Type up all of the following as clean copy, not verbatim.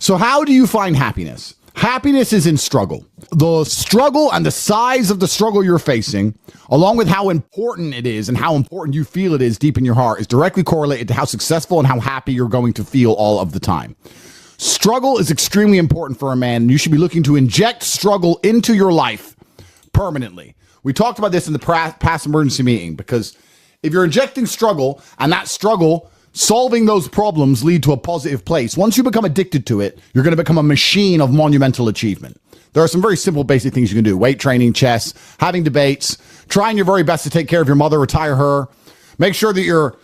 So how do you find happiness? Happiness is in struggle. The struggle and the size of the struggle you're facing, along with how important it is and how important you feel it is deep in your heart, is directly correlated to how successful and how happy you're going to feel all of the time. Struggle is extremely important for a man, and you should be looking to inject struggle into your life permanently. We talked about this in the past emergency meeting, because if you're injecting struggle and that struggle solving those problems lead to a positive place, once you become addicted to it, you're going to become a machine of monumental achievement. There are some very simple, basic things you can do. Weight training, chess, having debates, trying your very best to take care of your mother, retire her, make sure that your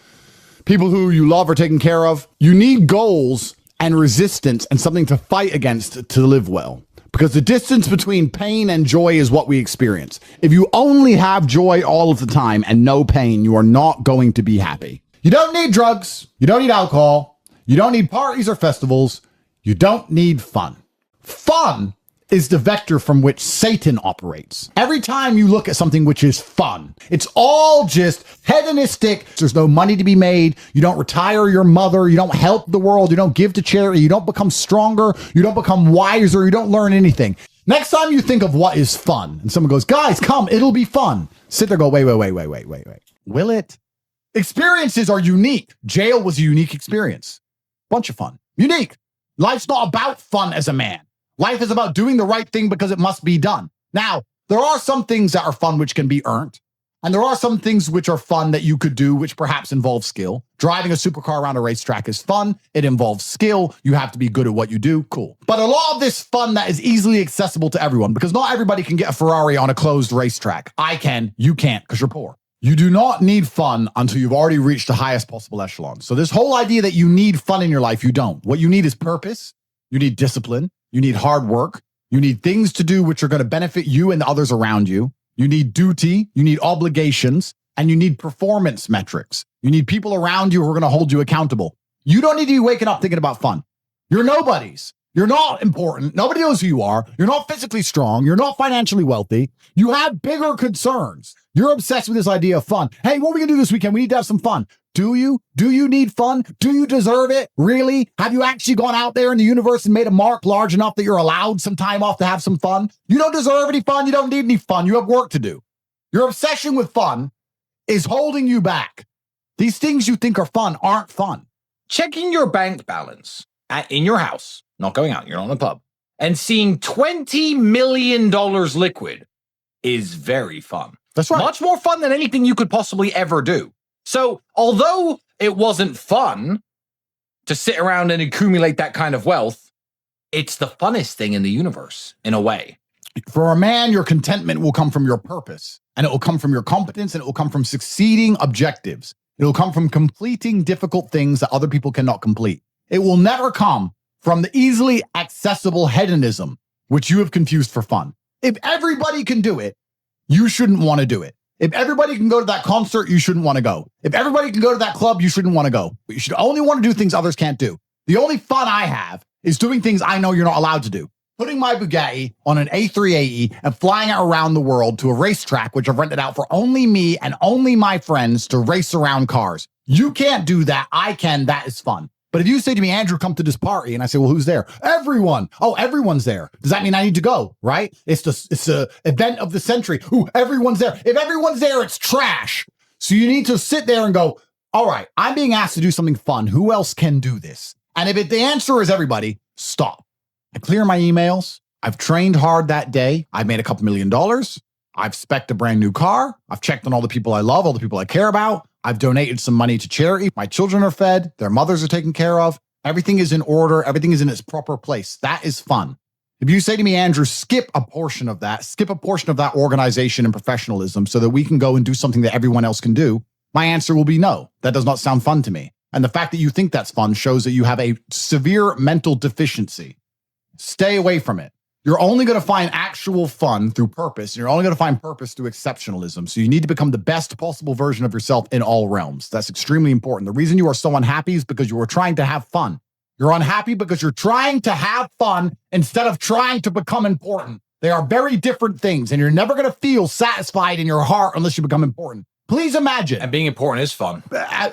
people who you love are taken care of. You need goals and resistance and something to fight against to live well, because the distance between pain and joy is what we experience. If you only have joy all of the time and no pain, you are not going to be happy. You don't need drugs. You don't need alcohol. You don't need parties or festivals. You don't need fun. Fun is the vector from which Satan operates. Every time you look at something which is fun, it's all just hedonistic. There's no money to be made. You don't retire your mother. You don't help the world. You don't give to charity. You don't become stronger. You don't become wiser. You don't learn anything. Next time you think of what is fun and someone goes, guys, come, it'll be fun. Sit there, go, wait. Will it? Experiences are unique. Jail was a unique experience. Bunch of fun. Unique. Life's not about fun as a man. Life is about doing the right thing because it must be done. Now, there are some things that are fun which can be earned. And there are some things which are fun that you could do which perhaps involve skill. Driving a supercar around a racetrack is fun. It involves skill. You have to be good at what you do. Cool. But a lot of this fun that is easily accessible to everyone, because not everybody can get a Ferrari on a closed racetrack. I can. You can't, because you're poor. You do not need fun until you've already reached the highest possible echelon. So this whole idea that you need fun in your life, you don't. What you need is purpose. You need discipline. You need hard work. You need things to do which are going to benefit you and the others around you. You need duty. You need obligations. And you need performance metrics. You need people around you who are going to hold you accountable. You don't need to be waking up thinking about fun. You're nobodies. You're not important. Nobody knows who you are. You're not physically strong. You're not financially wealthy. You have bigger concerns. You're obsessed with this idea of fun. Hey, what are we going to do this weekend? We need to have some fun. Do you? Do you need fun? Do you deserve it? Really? Have you actually gone out there in the universe and made a mark large enough that you're allowed some time off to have some fun? You don't deserve any fun. You don't need any fun. You have work to do. Your obsession with fun is holding you back. These things you think are fun aren't fun. Checking your bank balance in your house, not going out, you're not in a pub, and seeing $20 million liquid is very fun. That's right. Much more fun than anything you could possibly ever do. So although it wasn't fun to sit around and accumulate that kind of wealth, it's the funnest thing in the universe, in a way. For a man, your contentment will come from your purpose, and it will come from your competence, and it will come from succeeding objectives. It will come from completing difficult things that other people cannot complete. It will never come from the easily accessible hedonism, which you have confused for fun. If everybody can do it, you shouldn't want to do it. If everybody can go to that concert, you shouldn't want to go. If everybody can go to that club, you shouldn't want to go. But you should only want to do things others can't do. The only fun I have is doing things I know you're not allowed to do. Putting my Bugatti on an A380 and flying it around the world to a racetrack, which I've rented out for only me and only my friends to race around cars. You can't do that. I can. That is fun. But if you say to me, Andrew, come to this party, and I say, well, who's there? Everyone. Oh, everyone's there. Does that mean I need to go? Right? It's the event of the century. Ooh, everyone's there. If everyone's there, it's trash. So you need to sit there and go, all right, I'm being asked to do something fun. Who else can do this? And if the answer is everybody, stop. I clear my emails. I've trained hard that day. I've made a couple $1 million. I've spec'd a brand new car. I've checked on all the people I love, all the people I care about. I've donated some money to charity. My children are fed. Their mothers are taken care of. Everything is in order. Everything is in its proper place. That is fun. If you say to me, Andrew, skip a portion of that organization and professionalism so that we can go and do something that everyone else can do, my answer will be no. That does not sound fun to me. And the fact that you think that's fun shows that you have a severe mental deficiency. Stay away from it. You're only going to find actual fun through purpose. And you're only going to find purpose through exceptionalism. So you need to become the best possible version of yourself in all realms. That's extremely important. The reason you are so unhappy is because you are trying to have fun. You're unhappy because you're trying to have fun instead of trying to become important. They are very different things, and you're never going to feel satisfied in your heart unless you become important. Please imagine. And being important is fun.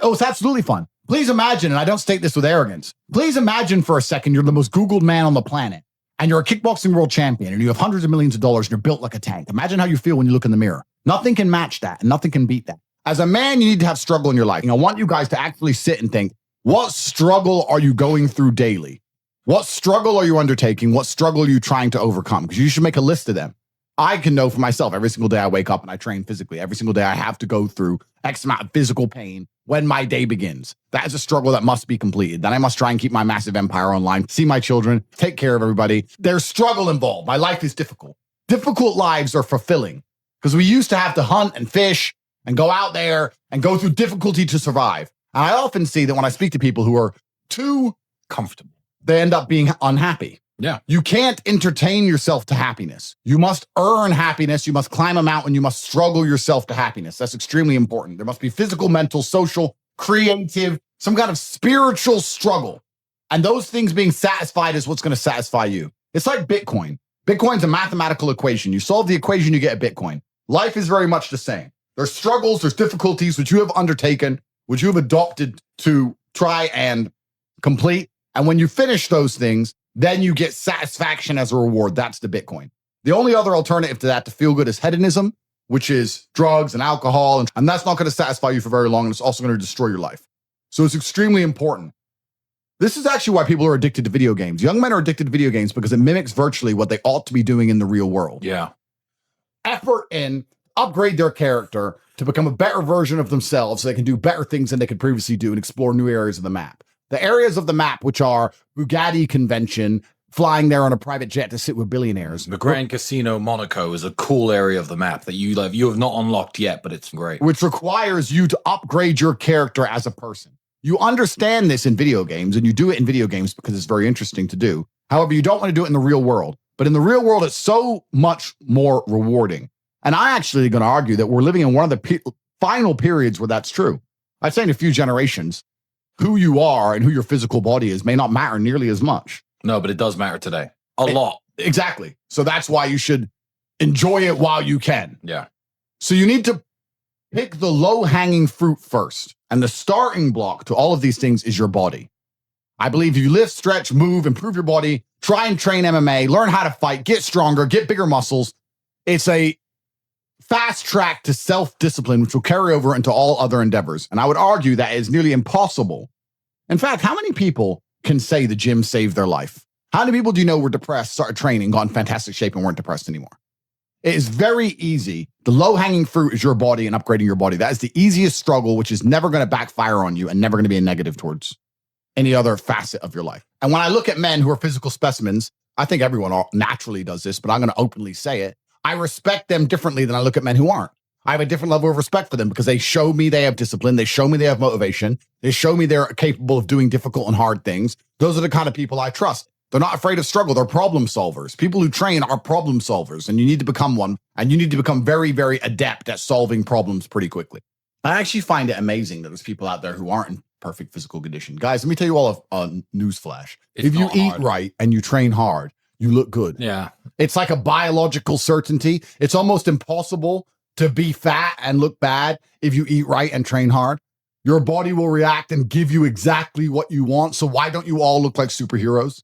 Oh, it's absolutely fun. Please imagine, and I don't state this with arrogance, please imagine for a second you're the most Googled man on the planet and you're a kickboxing world champion and you have hundreds of millions of dollars and you're built like a tank. Imagine how you feel when you look in the mirror. Nothing can match that and nothing can beat that. As a man, you need to have struggle in your life. I want you guys to actually sit and think, what struggle are you going through daily? What struggle are you undertaking? What struggle are you trying to overcome? Because you should make a list of them. I can know for myself, every single day I wake up and I train physically. Every single day I have to go through X amount of physical pain when my day begins. That is a struggle that must be completed. Then I must try and keep my massive empire online, see my children, take care of everybody. There's struggle involved. My life is difficult. Difficult lives are fulfilling because we used to have to hunt and fish and go out there and go through difficulty to survive. And I often see that when I speak to people who are too comfortable, they end up being unhappy. Yeah. You can't entertain yourself to happiness. You must earn happiness. You must climb a mountain. You must struggle yourself to happiness. That's extremely important. There must be physical, mental, social, creative, some kind of spiritual struggle. And those things being satisfied is what's going to satisfy you. It's like Bitcoin. Bitcoin's a mathematical equation. You solve the equation, you get a Bitcoin. Life is very much the same. There's struggles, there's difficulties which you have undertaken, which you have adopted to try and complete. And when you finish those things, then you get satisfaction as a reward. That's the Bitcoin. The only other alternative to that to feel good is hedonism, which is drugs and alcohol. And that's not going to satisfy you for very long. And it's also going to destroy your life. So it's extremely important. This is actually why people are addicted to video games. Young men are addicted to video games because it mimics virtually what they ought to be doing in the real world. Yeah. Effort in upgrade their character to become a better version of themselves so they can do better things than they could previously do and explore new areas of the map. The areas of the map, which are Bugatti convention, flying there on a private jet to sit with billionaires. The Grand Casino Monaco is a cool area of the map that you have not unlocked yet, but it's great. Which requires you to upgrade your character as a person. You understand this in video games, and you do it in video games because it's very interesting to do. However, you don't want to do it in the real world. But in the real world, it's so much more rewarding. And I actually going to argue that we're living in one of the final periods where that's true. I'd say in a few generations, who you are and who your physical body is may not matter nearly as much. No, but it does matter today. A lot. Exactly. So that's why you should enjoy it while you can. Yeah. So you need to pick the low-hanging fruit first. And the starting block to all of these things is your body. I believe you lift, stretch, move, improve your body, try and train MMA, learn how to fight, get stronger, get bigger muscles. It's a fast track to self-discipline, which will carry over into all other endeavors. And I would argue that is nearly impossible. In fact, how many people can say the gym saved their life? How many people do you know were depressed, started training, got in fantastic shape, and weren't depressed anymore? It is very easy. The low-hanging fruit is your body and upgrading your body. That is the easiest struggle, which is never going to backfire on you and never going to be a negative towards any other facet of your life. And when I look at men who are physical specimens, I think everyone naturally does this, but I'm going to openly say it. I respect them differently than I look at men who aren't. I have a different level of respect for them because they show me they have discipline. They show me they have motivation. They show me they're capable of doing difficult and hard things. Those are the kind of people I trust. They're not afraid of struggle. They're problem solvers. People who train are problem solvers, and you need to become one. And you need to become very, very adept at solving problems pretty quickly. I actually find it amazing that there's people out there who aren't in perfect physical condition. Guys, let me tell you all a news flash. If you eat right and you train hard, you look good. Yeah. It's like a biological certainty. It's almost impossible to be fat and look bad if you eat right and train hard. Your body will react and give you exactly what you want. So why don't you all look like superheroes?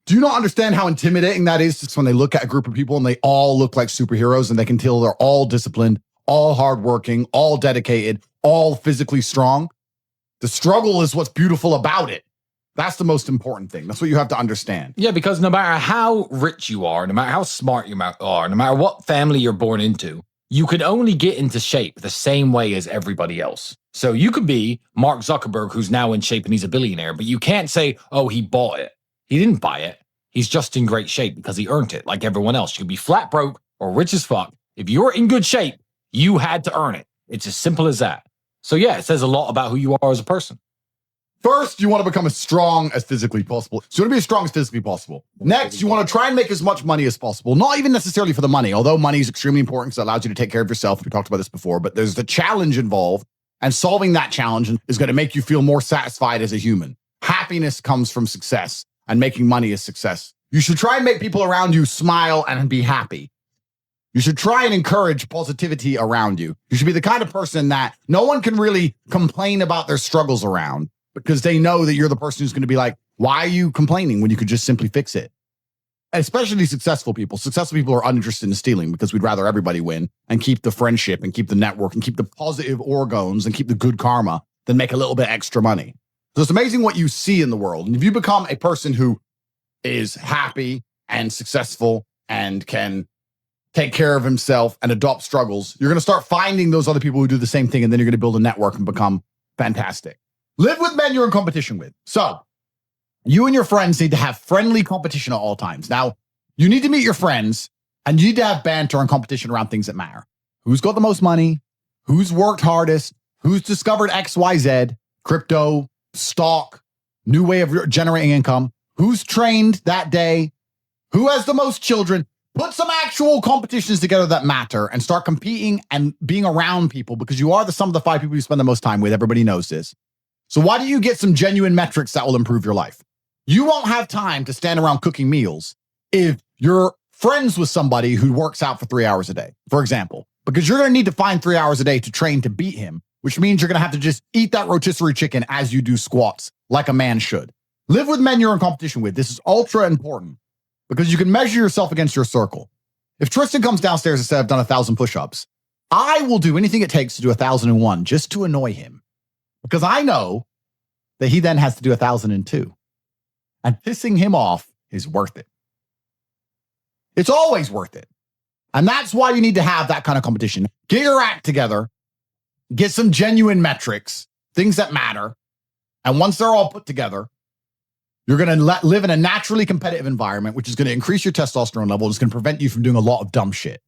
Do you not understand how intimidating that is just when they look at a group of people and they all look like superheroes and they can tell they're all disciplined, all hardworking, all dedicated, all physically strong? The struggle is what's beautiful about it. That's the most important thing. That's what you have to understand. Yeah, because no matter how rich you are, no matter how smart you are, no matter what family you're born into, you can only get into shape the same way as everybody else. So you could be Mark Zuckerberg, who's now in shape and he's a billionaire, but you can't say, oh, he bought it. He didn't buy it. He's just in great shape because he earned it like everyone else. You could be flat broke or rich as fuck. If you're in good shape, you had to earn it. It's as simple as that. So yeah, it says a lot about who you are as a person. First, you want to become as strong as physically possible. So you want to be as strong as physically possible. Next, you want to try and make as much money as possible. Not even necessarily for the money, although money is extremely important because it allows you to take care of yourself. We talked about this before, but there's the challenge involved, and solving that challenge is going to make you feel more satisfied as a human. Happiness comes from success, and making money is success. You should try and make people around you smile and be happy. You should try and encourage positivity around you. You should be the kind of person that no one can really complain about their struggles around because they know that you're the person who's going to be like, why are you complaining when you could just simply fix it? Especially successful people. Successful people are uninterested in stealing because we'd rather everybody win and keep the friendship and keep the network and keep the positive orgons and keep the good karma than make a little bit extra money. So it's amazing what you see in the world. And if you become a person who is happy and successful and can take care of himself and adopt struggles, you're going to start finding those other people who do the same thing, and then you're going to build a network and become fantastic. Live with men you're in competition with. So you and your friends need to have friendly competition at all times. Now, you need to meet your friends, and you need to have banter and competition around things that matter. Who's got the most money? Who's worked hardest? Who's discovered XYZ, crypto, stock, new way of generating income? Who's trained that day? Who has the most children? Put some actual competitions together that matter and start competing and being around people, because you are the sum of the 5 people you spend the most time with. Everybody knows this. So why don't you get some genuine metrics that will improve your life? You won't have time to stand around cooking meals if you're friends with somebody who works out for 3 hours a day, for example, because you're going to need to find 3 hours a day to train to beat him, which means you're going to have to just eat that rotisserie chicken as you do squats like a man should. Live with men you're in competition with. This is ultra important, because you can measure yourself against your circle. If Tristan comes downstairs and says, I've done 1,000 push-ups, I will do anything it takes to do 1,001 just to annoy him, because I know that he then has to do 1,002. And pissing him off is worth it. It's always worth it. And that's why you need to have that kind of competition. Get your act together, get some genuine metrics, things that matter. And once they're all put together, you're going to live in a naturally competitive environment, which is going to increase your testosterone level. It's going to prevent you from doing a lot of dumb shit.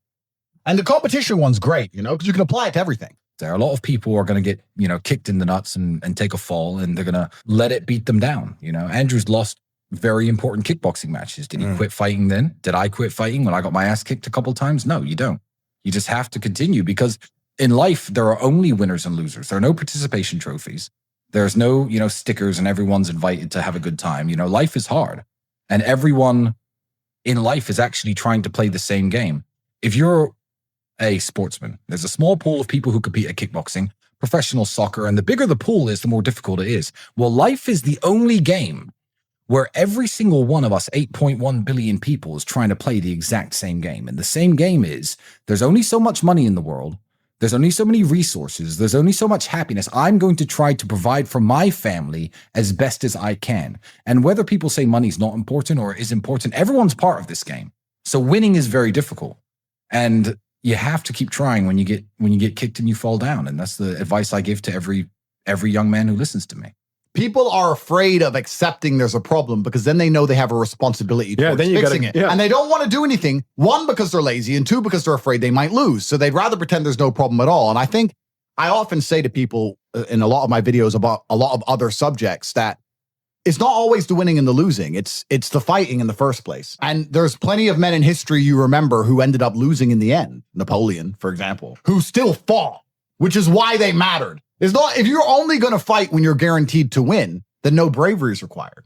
And the competition one's great, because you can apply it to everything. There are a lot of people who are going to get, kicked in the nuts and take a fall, and they're going to let it beat them down. Andrew's lost very important kickboxing matches. Did he quit fighting then? Did I quit fighting when I got my ass kicked a couple times? No, you don't. You just have to continue, because in life, there are only winners and losers. There are no participation trophies. There's no, stickers and everyone's invited to have a good time. Life is hard, and everyone in life is actually trying to play the same game. If you're a sportsman, there's a small pool of people who compete at kickboxing, professional soccer, and the bigger the pool is, the more difficult it is. Well, life is the only game where every single one of us, 8.1 billion people, is trying to play the exact same game. And the same game is, there's only so much money in the world. There's only so many resources. There's only so much happiness. I'm going to try to provide for my family as best as I can. And whether people say money's not important or is important, everyone's part of this game. So winning is very difficult. And you have to keep trying when you get kicked and you fall down. And that's the advice I give to every young man who listens to me. People are afraid of accepting there's a problem, because then they know they have a responsibility towards fixing it. Yeah. And they don't want to do anything, 1, because they're lazy, and 2, because they're afraid they might lose. So they'd rather pretend there's no problem at all. And I think I often say to people in a lot of my videos about a lot of other subjects that it's not always the winning and the losing. It's the fighting in the first place. And there's plenty of men in history you remember who ended up losing in the end. Napoleon, for example, who still fought, which is why they mattered. It's not, if you're only going to fight when you're guaranteed to win, then no bravery is required.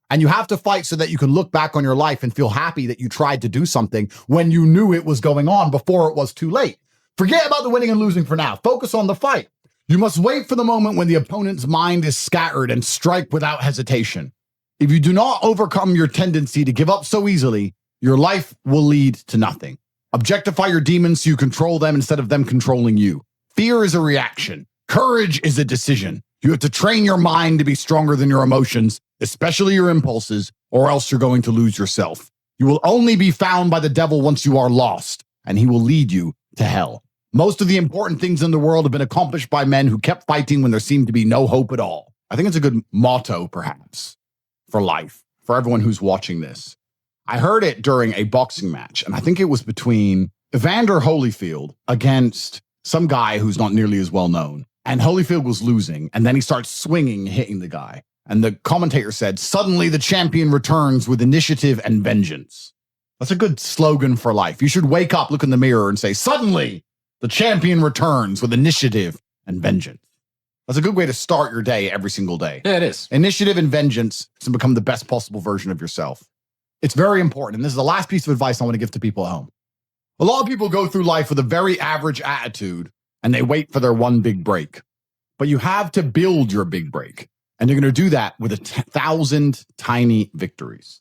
And you have to fight so that you can look back on your life and feel happy that you tried to do something when you knew it was going on before it was too late. Forget about the winning and losing for now. Focus on the fight. You must wait for the moment when the opponent's mind is scattered and strike without hesitation. If you do not overcome your tendency to give up so easily, your life will lead to nothing. Objectify your demons so you control them instead of them controlling you. Fear is a reaction. Courage is a decision. You have to train your mind to be stronger than your emotions, especially your impulses, or else you're going to lose yourself. You will only be found by the devil once you are lost, and he will lead you to hell. Most of the important things in the world have been accomplished by men who kept fighting when there seemed to be no hope at all. I think it's a good motto, perhaps, for life, for everyone who's watching this. I heard it during a boxing match, and I think it was between Evander Holyfield against some guy who's not nearly as well known. And Holyfield was losing, and then he starts swinging, hitting the guy. And the commentator said, suddenly the champion returns with initiative and vengeance. That's a good slogan for life. You should wake up, look in the mirror, and say, suddenly the champion returns with initiative and vengeance. That's a good way to start your day every single day. Yeah, it is. Initiative and vengeance to become the best possible version of yourself. It's very important. And this is the last piece of advice I want to give to people at home. A lot of people go through life with a very average attitude and they wait for their one big break. But you have to build your big break. And you're going to do that with 1,000 tiny victories.